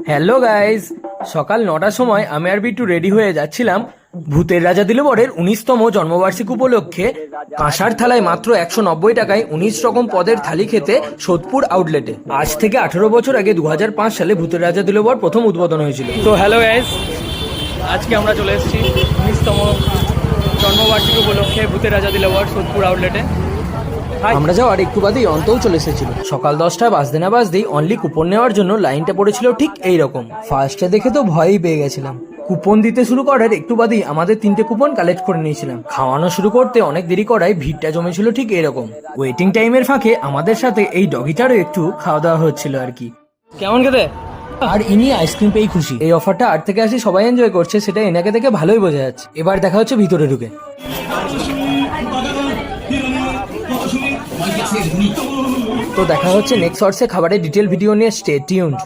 Hello guys, সকাল 9টার সময় আমি আর বিট্টু রেডি হয়ে যাচ্ছিলাম ভূতের রাজা দিলবরের 19তম জন্মবার্ষিকী উপলক্ষে কাঁসার থালায় মাত্র 190 টাকায় 19 রকম পদের থালি খেতে সোদপুর আউটলেটে। আজ থেকে 18 বছর আগে 2005 সালে ভূতের রাজা দিলবর প্রথম উদ্বোধন হয়েছিল। তো হ্যালো গাইস, আজকে আমরা চলে এসেছি 19তম জন্মবার্ষিকী উপলক্ষে ভূতের রাজা দিলবর সোদপুর আউটলেটে। আমরা যাওয়ার একটু বাদেই অন্তও চলে এসেছিল। সকাল 10টা বাজতে না বাজতেই অনলি কুপন নেওয়ার জন্য লাইনটা পড়েছিল ঠিক এইরকম। ফার্স্টে দেখে তো ভয়ই পেয়ে গেছিলাম। কুপন দিতে শুরু করার একটু বাদেই আমাদের 3টে কুপন কালেক্ট করে নিয়েছিলাম। খাওয়ানো শুরু করতে অনেক দেরি করায় ভিড়টা জমেছিল ঠিক এরকম। ওয়েটিং টাইমের ফাঁকে আমাদের সাথে এই ডগিটারও একটু খাওয়া দাওয়া হচ্ছিল আর কি। কেমন খেতে? আর ইনি আইসক্রিম পেয়েই খুশি। এই অফারটা 8 থেকে 80 সবাই এনজয় করছে, সেটা এনাকে দেখে ভালোই বোঝা যাচ্ছে। এবার দেখা হচ্ছে ভিতরে ঢুকে। তো দেখা হচ্ছে নেক্সট শর্টসে খাবারের ডিটেল ভিডিও নিয়ে। Stay tuned.